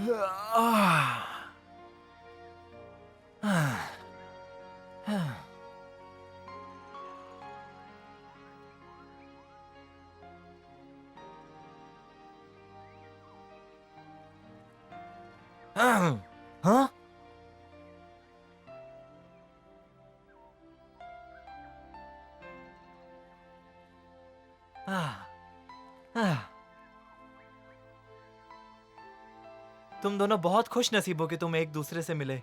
हाँ? तुम दोनों बहुत खुश नसीब हो कि तुम एक दूसरे से मिले।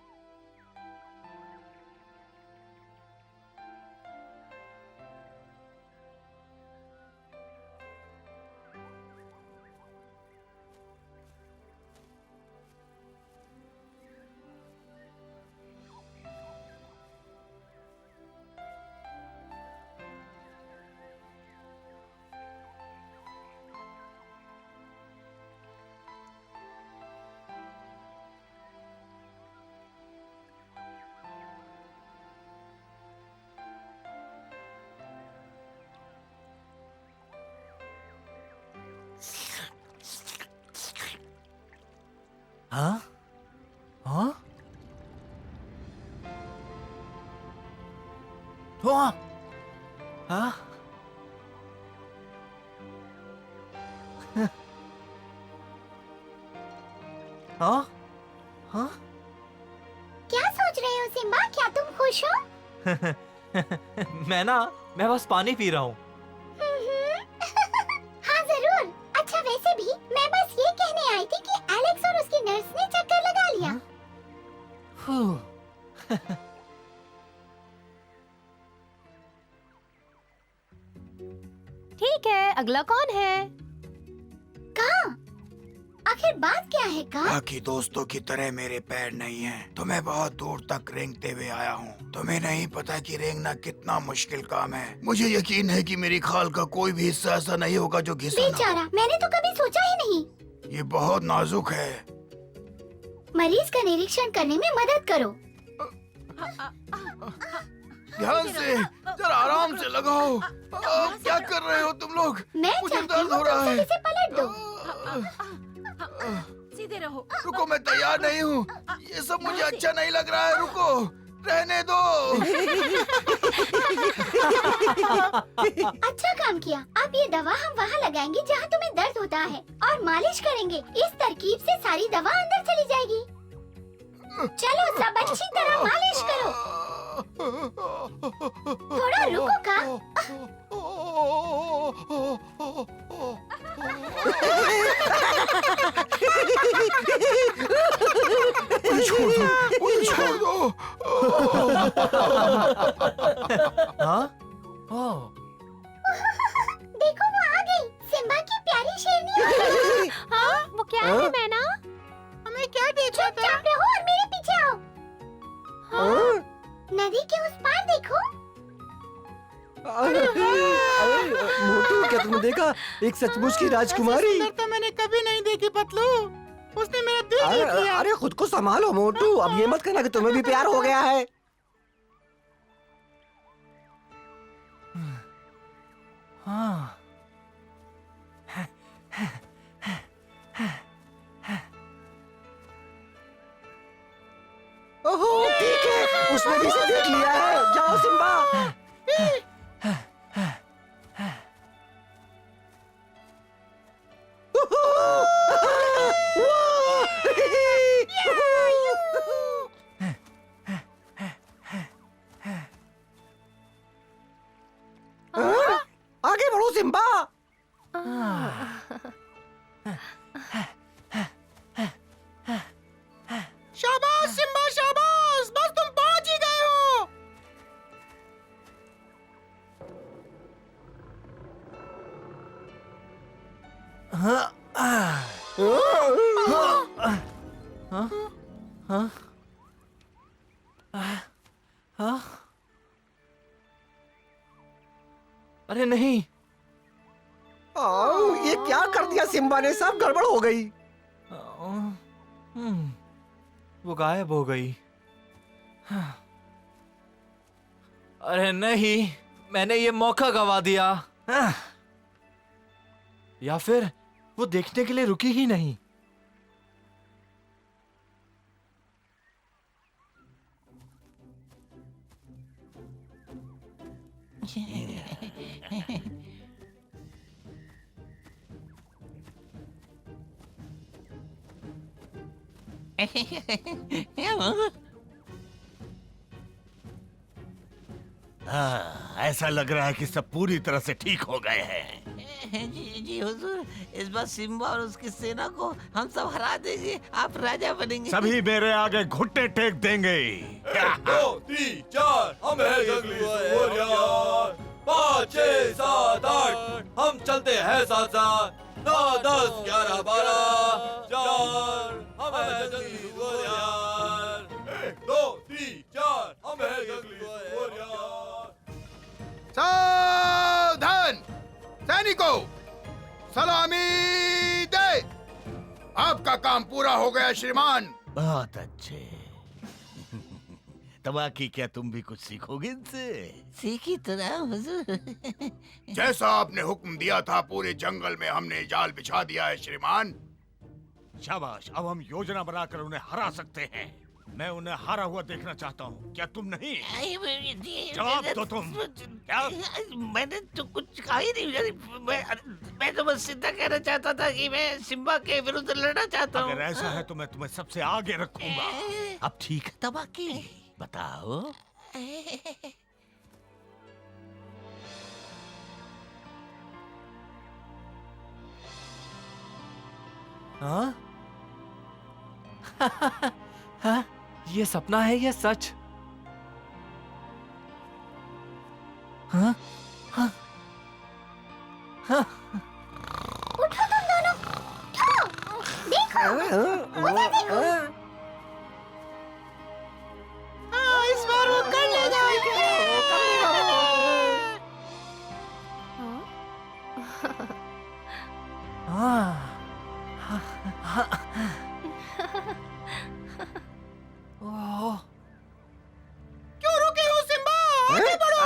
हाँ? हाँ? हाँ? हाँ? हाँ? हाँ? क्या सोच रहे हो सिम्बा? क्या तुम खुश हो? मैं बस पानी पी रहा हूँ। हाँ जरूर। अच्छा वैसे भी मैं बस ये कहने आई थी कि एलेक्स और उसकी नर्स ने चक्कर लगा लिया। ठीक है, अगला कौन है? कहाँ? आखिर बात क्या है कहाँ? बाकी दोस्तों की तरह मेरे पैर नहीं हैं, तो मैं बहुत दूर तक रेंगते हुए आया हूँ। तुम्हें नहीं पता कि रेंगना कितना मुश्किल काम है। मुझे यकीन है कि मेरी खाल का कोई भी हिस्सा ऐसा नहीं होगा जो घिसा ना हो। बेचारा, मैंने तो कभी सोचा ही नहीं। ये बहुत नाजुक है। मरीज का निरीक्षण करने में मदद करो। ध्यान से, जरा आराम से लगाओ। क्या कर रहे हो तुम लोग? मैं मुझे चाहती दर्द हूँ हो रहा तुम है। सब इसे पलट दो। सीधे रहो। रुको, मैं तैयार नहीं हूँ। ये सब मुझे अच्छा नहीं लग रहा है। रुको, रहने दो। अच्छा काम किया। अब ये दवा हम वहाँ लगाएंगे जहाँ तुम्हें दर्द होता है और मालिश करेंगे। इस तरकीब से सारी दवा अंदर चली जाएगी। चलो सब अच्छी तरह मालिश करो। थोड़ा रुको का। छोड़ दो, मुझे छोड़ दो। हाँ? ओह, देखो वो आ गई। सिम्बा की प्यारी शेरनी आ गई। हाँ, वो क्या है मैना? हमें क्या देखा था? चुपचाप रहो और मेरे पीछे आओ। हाँ? नदी के उस पार देखो। अरे मोटू, क्या तुमने देखा? एक सचमुच की राजकुमारी। तो मैंने कभी नहीं देखी पतलू। उसने मेरा दिल अरे जीत लिया। अरे खुद को संभालो मोटू, अब ये मत कहना कि तुम्हें भी प्यार हो गया है। हाँ। ओहो ठीक है, उसने भी इसे देख लिया है। जाओ सिम्बा। आगे बढ़ो सिम्बा। शाबाश सिम्बा, शाबाश। बस तुम पहुंच ही गए हो। हाँ? हाँ? हाँ? अरे नहीं। ये क्या कर दिया सिम्बा ने? सब गड़बड़ हो गई। वो गायब हो गई। अरे नहीं, मैंने ये मौका गवा दिया। या फिर वो देखने के लिए रुकी ही नहीं। हाँ, ऐसा लग रहा है कि सब पूरी तरह से ठीक हो गए हैं। जी हुजूर, इस बार सिम्बा और उसकी सेना को हम सब हरा देंगे, आप राजा बनेंगे। सभी मेरे आगे घुटने टेक देंगे। 1 2 3 4 हम है जंगली सुअर। 5 6 7 8 हम चलते हैं साथ साथ। 9 10 11 12 4 हम है जंगली सुअर। 1 2 3 4 हम है जंगली सुअर। सावधान सैनिकों, सलामी दे। आपका काम पूरा हो गया श्रीमान। बहुत अच्छे। तबाकी, क्या तुम भी कुछ सीखोगे इनसे? सीखी तो ना हुजूर। जैसा आपने हुक्म दिया था पूरे जंगल में हमने जाल बिछा दिया है श्रीमान। शाबाश, अब हम योजना बनाकर उन्हें हरा सकते हैं। मैं उन्हें हारा हुआ देखना चाहता हूँ, क्या तुम नहीं? जवाब दो तुम। क्या? मैंने तो कुछ कहा ही नहीं। मैं तो बस सीधा कहना चाहता था कि मैं सिम्बा के विरुद्ध लड़ना चाहता हूँ। अगर ऐसा है तो मैं तुम्हें सबसे आगे रखूंगा। अब ठीक है तबाकी, बताओ। हाँ? हाँ? ये सपना है या सच? हाँ? हाँ? हाँ? उठो तुम दोनों, उठो। देखो, उधर देखो। हाँ, इस बार वो कर लेगा। हाँ? ओह, क्यों रुके हो सिम्बा? आगे बढ़ो,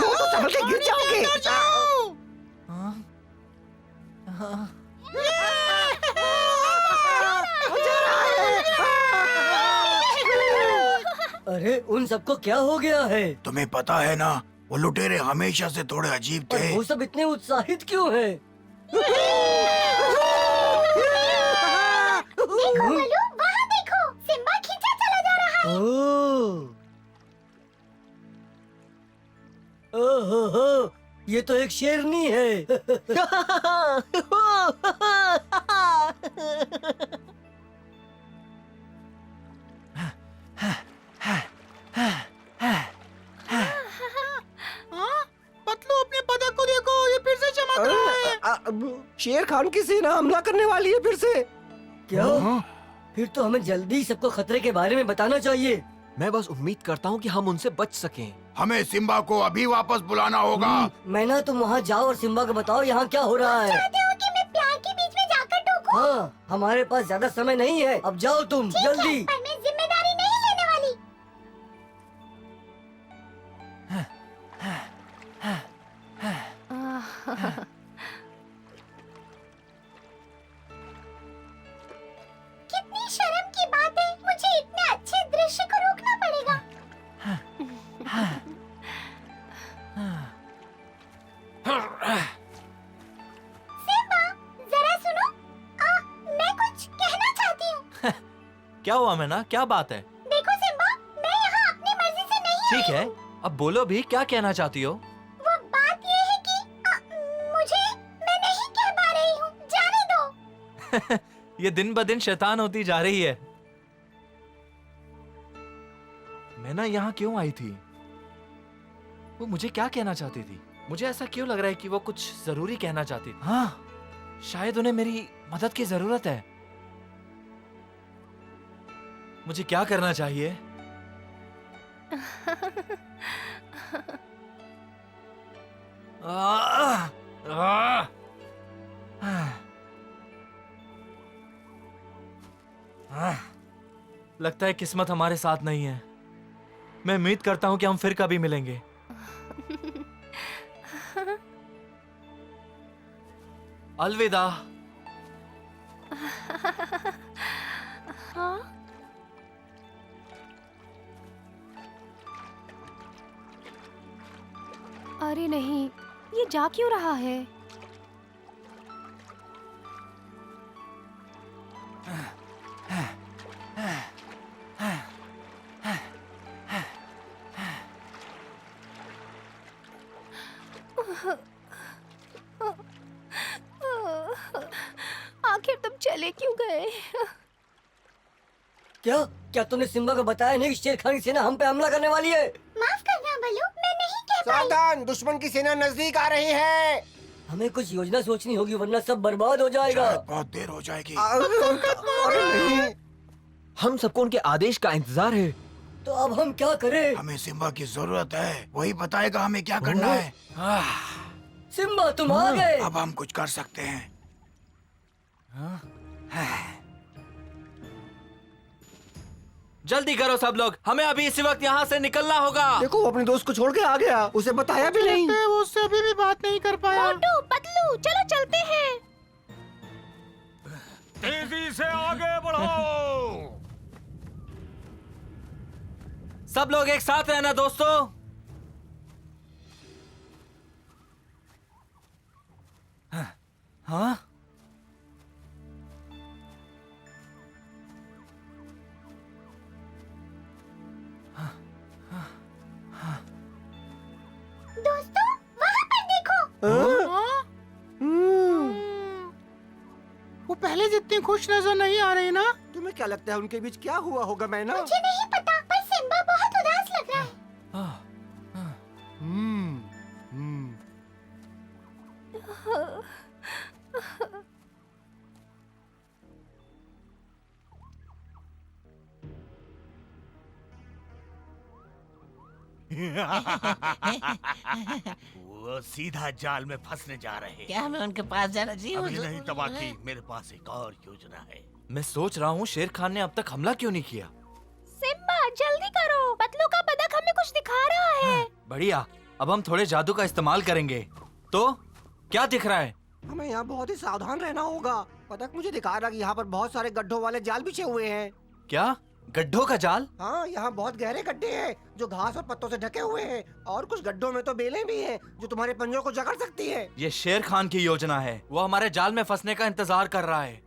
वो तो संभल के गिर जाओगे। अंदर जाओ। हाँ? हाँ? अरे उन सबको क्या हो गया है? तुम्हें पता है ना, वो लुटेरे हमेशा से थोड़े अजीब और थे। वो सब इतने उत्साहित क्यों हैं? देखो बलू, वहाँ देखो, सिम्बा खींचा चला जा रहा है। ओहो, ये तो एक शेरनी है। हाँ? पतलू, अपने पदक को देखो, ये फिर से चमक रहा है। शेर खान की सेना हमला करने वाली है फिर से। क्या? फिर तो हमें जल्दी सबको खतरे के बारे में बताना चाहिए। मैं बस उम्मीद करता हूँ कि हम उनसे बच सकें। हमें सिम्बा को अभी वापस बुलाना होगा। मैना, तुम वहाँ जाओ और सिम्बा को बताओ यहाँ क्या हो रहा है। चाहते हो कि मैं प्यार के बीच में जाकर टोकूं? हाँ, हमारे पास ज्यादा समय नहीं है, अब जाओ तुम ठीक है, जल्दी। पर मैं जिम्मेदारी नहीं लेने वाली। कितनी शर्म की बात है, मुझे इतने अच्छे दृश्य को रोकना पड़ेगा। सिम्बा, जरा सुनो। मैं कुछ कहना चाहती हूँ। क्या हुआ मैना, क्या बात है? देखो सिम्बा, मैं यहाँ अपनी मर्जी से नहीं ठीक आई है, अब बोलो भी, क्या कहना चाहती हो? वो बात ये है कि मैं नहीं कह पा रही हूँ, जाने दो। ये दिन ब दिन शैतान होती जा रही है। मैना यहाँ क्यों आई थी? वो मुझे क्या कहना चाहती थी? मुझे ऐसा क्यों लग रहा है कि वो कुछ जरूरी कहना चाहती थी। हाँ, शायद उन्हें मेरी मदद की जरूरत है। मुझे क्या करना चाहिए? लगता है किस्मत हमारे साथ नहीं है। मैं उम्मीद करता हूं कि हम फिर कभी मिलेंगे। अलविदा। हाँ? अरे नहीं, ये जा क्यों रहा है? आखिर तुम चले क्यों गए? क्या क्या तुमने सिम्बा को बताया नहीं कि शेर खान की सेना हम पे हमला करने वाली है? माफ करना बलू, मैं नहीं कह पाई। सावधान, दुश्मन की सेना नजदीक आ रही है। हमें कुछ योजना सोचनी होगी वरना सब बर्बाद हो जाएगा। शायद बहुत देर हो जाएगी। अरे नहीं, हम सबको उनके आदेश का इंतजार है। तो अब हम क्या करें? हमें सिम्बा की जरूरत है, वही बताएगा हमें क्या करना है। सिम्बा तुम आ गए। अब हम कुछ कर सकते हैं। जल्दी करो सब लोग, हमें अभी इसी वक्त यहाँ से निकलना होगा। देखो वो अपने दोस्त को छोड़ के आ गया, उसे बताया भी नहीं। वो उससे अभी भी बात नहीं कर पाया। मोटू, पतलू, चलो चलते हैं। तेजी से आगे बढ़ो। सब लोग एक साथ रहना दोस्तों। हाँ? दोस्तों, वहाँ पर देखो। वो पहले जितनी खुश नजर नहीं आ रही ना। तुम्हें क्या लगता है उनके बीच क्या हुआ होगा? मैं ना मुझे नहीं पता, पर सिम्बा बहुत उदास लग रहा है। वो सीधा जाल में फंसने जा रहे हैं। क्या हमें उनके पास जाना चाहिए? अभी नहीं तबाकी, मेरे पास एक और योजना है। मैं सोच रहा हूँ शेर खान ने अब तक हमला क्यों नहीं किया। सिम्बा जल्दी करो, पतलू का पदक हमें कुछ दिखा रहा है। बढ़िया, अब हम थोड़े जादू का इस्तेमाल करेंगे। तो क्या दिख रहा है? हमें यहाँ बहुत ही सावधान रहना होगा। पदक मुझे दिखा रहा कि यहाँ पर बहुत सारे गड्ढों वाले जाल बिछे हुए हैं। क्या गड्ढों का जाल? हाँ, यहाँ बहुत गहरे गड्ढे हैं जो घास और पत्तों से ढके हुए हैं, और कुछ गड्ढों में तो बेलें भी हैं जो तुम्हारे पंजों को जकड़ सकती है। ये शेर खान की योजना है, वो हमारे जाल में फंसने का इंतजार कर रहा है।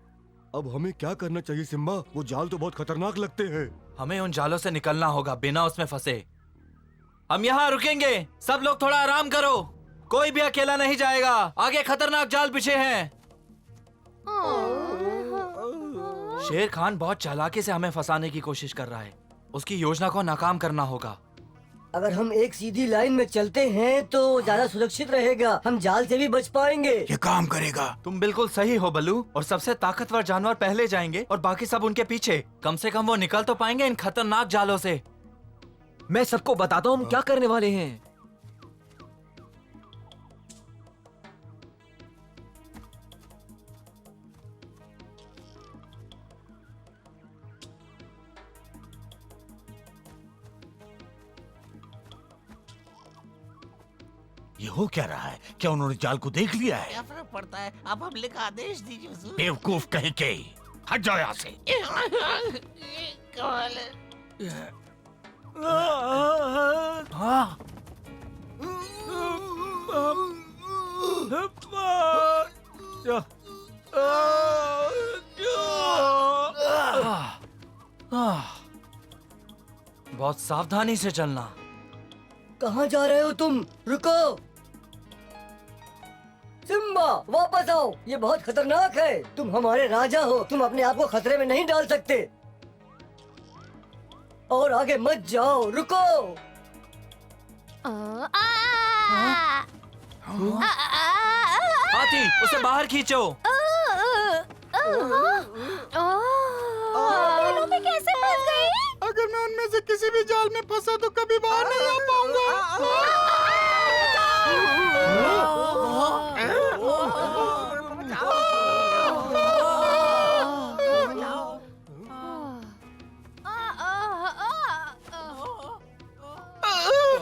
अब हमें क्या करना चाहिए सिम्बा? वो जाल तो बहुत खतरनाक लगते हैं। हमें उन जालों से निकलना होगा बिना उसमें फंसे। हम यहाँ रुकेंगे, सब लोग थोड़ा आराम करो, कोई भी अकेला नहीं जाएगा, आगे खतरनाक जाल बिछे हैं। शेर खान बहुत चालाकी से हमें फंसाने की कोशिश कर रहा है, उसकी योजना को नाकाम करना होगा। अगर हम एक सीधी लाइन में चलते हैं तो ज्यादा सुरक्षित रहेगा, हम जाल से भी बच पाएंगे। ये काम करेगा। तुम बिल्कुल सही हो बल्लू, और सबसे ताकतवर जानवर पहले जाएंगे और बाकी सब उनके पीछे। कम से कम वो निकल तो पाएंगे इन खतरनाक जालों से। मैं सबको बताता हूँ हम क्या करने वाले हैं। ये हो क्या रहा है? क्या उन्होंने जाल को देख लिया है? क्या फर्क पड़ता है? आप हमले का आदेश दीजिए हुजूर। बेवकूफ कहीं के, हट जाओ यहाँ से। कमाल है। हाँ। बहुत सावधानी से चलना। कहाँ जा रहे हो तुम? रुको सिम्बा, वापस आओ, ये बहुत खतरनाक है। तुम हमारे राजा हो, तुम अपने आप को खतरे में नहीं डाल सकते। और आगे मत जाओ, रुको। हाथी, उसे बाहर खींचो। दोनों में कैसे फंस गए? अगर मैं उनमें से किसी भी जाल में फंसा तो कभी बाहर नहीं आ पाऊंगा।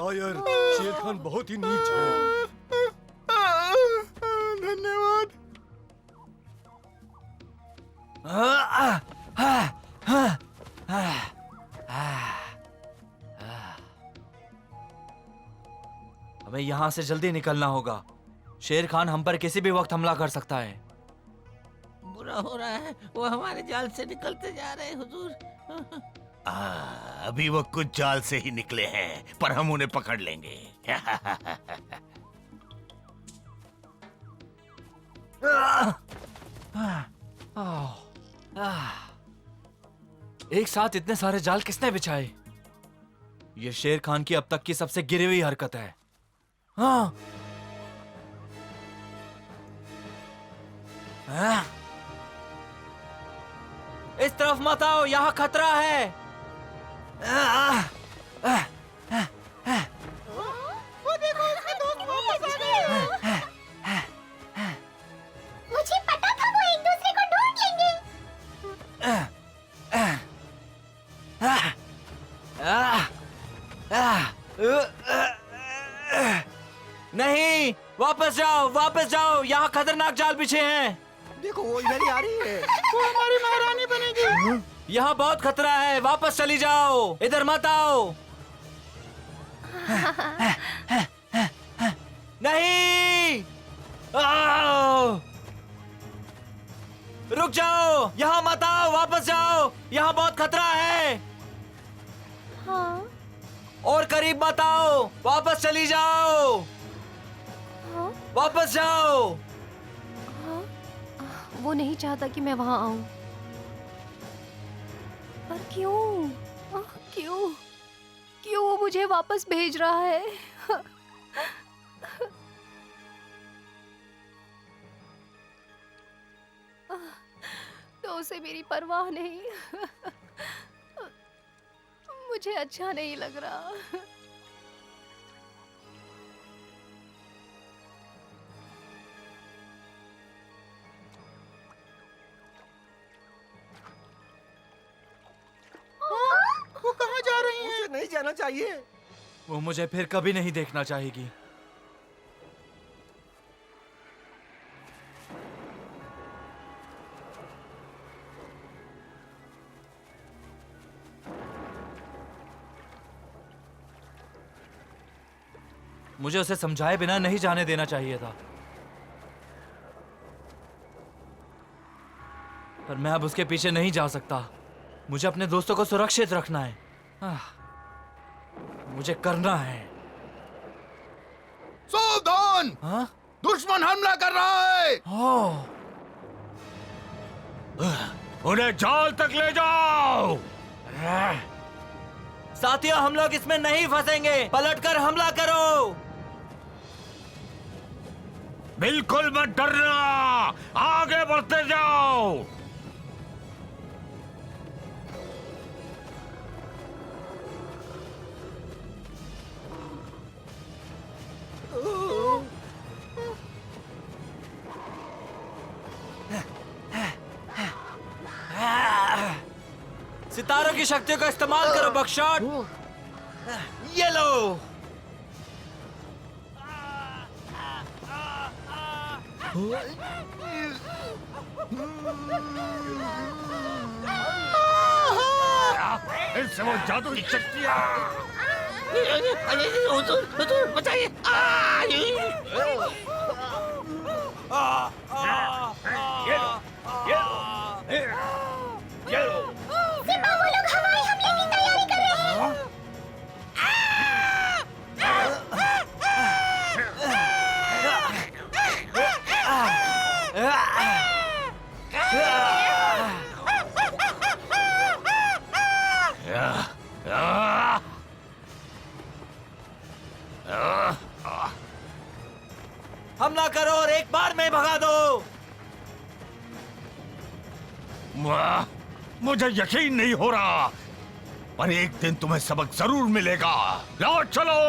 यार, शेर खान बहुत ही नीच है। धन्यवाद। हमें यहाँ से जल्दी निकलना होगा। शेर खान हम पर किसी भी वक्त हमला कर सकता है। बुरा हो रहा है, वो हमारे जाल से निकलते जा रहे हैं हुजूर। अभी वो कुछ जाल से ही निकले हैं, पर हम उन्हें पकड़ लेंगे। एक साथ इतने सारे जाल किसने बिछाए? ये शेर खान की अब तक की सबसे गिरी हुई हरकत है। हाँ। इस तरफ मत आओ, यहाँ खतरा है। मुझे पता था वो एक दूसरे को ढूंढ लेंगे। नहीं, वापस जाओ, वापस जाओ, यहाँ खतरनाक जाल बिछे हैं। देखो वो इधर ही आ रही है। वो हमारी महारानी बनेगी। यहाँ बहुत खतरा है, वापस चली जाओ, इधर मत आओ। नहीं, रुक जाओ, यहाँ मत आओ, वापस जाओ, यहाँ बहुत खतरा है। हाँ, और करीब मत आओ, वापस चली जाओ, हाँ, वापस जाओ। हाँ। वो नहीं चाहता कि मैं वहां आऊं। पर क्यों? क्यों? क्यों वो मुझे वापस भेज रहा है? तो उसे मेरी परवाह नहीं। मुझे अच्छा नहीं लग रहा। वो कहाँ जा रही है? उसे नहीं जाना चाहिए। वो मुझे फिर कभी नहीं देखना चाहेगी। मुझे उसे समझाए बिना नहीं जाने देना चाहिए था, पर मैं अब उसके पीछे नहीं जा सकता। मुझे अपने दोस्तों को सुरक्षित रखना है। मुझे करना है। सावधान! हाँ? दुश्मन हमला कर रहा है। उन्हें जाल तक ले जाओ। साथियों, हम लोग इसमें नहीं फंसेंगे। पलटकर हमला करो। बिल्कुल मत डरना, आगे बढ़ते जाओ। सितारों की शक्तियों का इस्तेमाल करो बकशॉट। ये लो। इससे वो जादुई शक्तियाँ। हुजूर, हुजूर, बचाइए। सिम्बा, वो लोग हवाई हमले की तैयारी कर रहे हैं। हमला करो और एक बार में भगा दो। वाह, मुझे यकीन नहीं हो रहा, पर एक दिन तुम्हें सबक जरूर मिलेगा। लाओ चलो।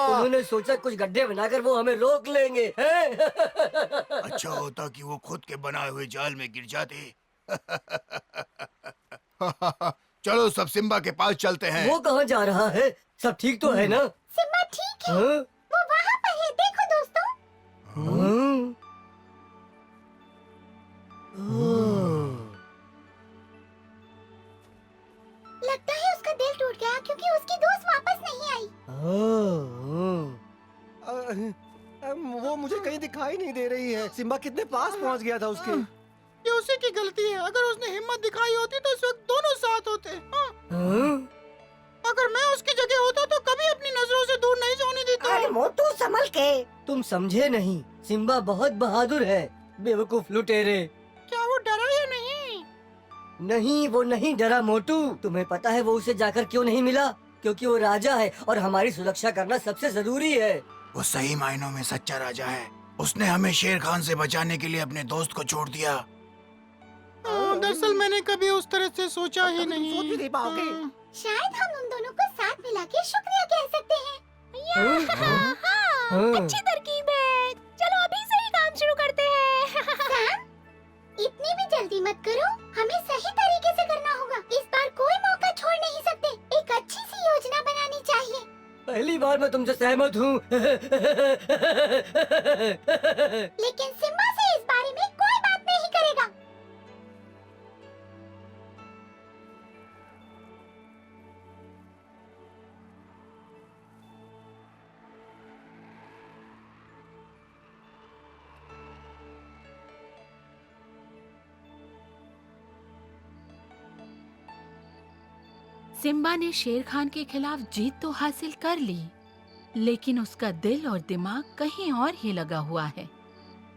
उन्होंने सोचा कुछ गड्ढे बनाकर वो हमें रोक लेंगे। अच्छा होता कि वो खुद के बनाए हुए जाल में गिर जाते। चलो सब सिम्बा के पास चलते हैं। वो कहाँ जा रहा है? सब ठीक तो है ना? सिम्बा ठीक है। हाँ? वो वहाँ पर है, देखो दोस्तों। हाँ? लगता है उसका दिल टूट गया क्योंकि उसकी दोस्त वापस नहीं आई। वो मुझे कहीं दिखाई नहीं दे रही है। सिम्बा कितने पास पहुंच गया था उसके। ये उसी की गलती है। अगर उसने हिम्मत दिखाई होती तो इस वक्त दोनों साथ होते। हाँ? अगर मैं उसकी जगह होता तो कभी अपनी नजरों से दूर नहीं जाने देता। अरे मोटू संभल के। तुम समझे नहीं, सिम्बा बहुत बहादुर है। बेवकूफ लुटेरे। क्या वो डरा या नहीं? नहीं, वो नहीं डरा मोटू। तुम्हें पता है वो उसे जाकर क्यों नहीं मिला? क्योंकि वो राजा है और हमारी सुरक्षा करना सबसे जरूरी है। वो सही मायनों में सच्चा राजा है। उसने हमें शेर खान से बचाने के लिए अपने दोस्त को छोड़ दिया। दरअसल मैंने कभी उस तरह से सोचा ही नहीं। सोच भी नहीं पाओगे। शायद हम उन दोनों को साथ मिला के शुक्रिया कह सकते हैं। हाँ। अच्छी तरकीब है। चलो अभी से ही काम शुरू करते हैं। सैम, इतनी भी जल्दी मत करो। हमें सही तरीके से करना होगा। इस बार कोई मौका छोड़ नहीं सकते। एक अच्छी सी योजना बनानी चाहिए। पहली बार मैं तुमसे सहमत हूँ। लेकिन सिम्बा से इस बारे में कोई बात नहीं करेगा। सिम्बा ने शेर खान के खिलाफ जीत तो हासिल कर ली, लेकिन उसका दिल और दिमाग कहीं और ही लगा हुआ है।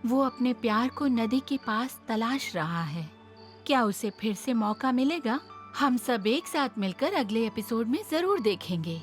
वो अपने प्यार को नदी के पास तलाश रहा है। क्या उसे फिर से मौका मिलेगा? हम सब एक साथ मिलकर अगले एपिसोड में जरूर देखेंगे।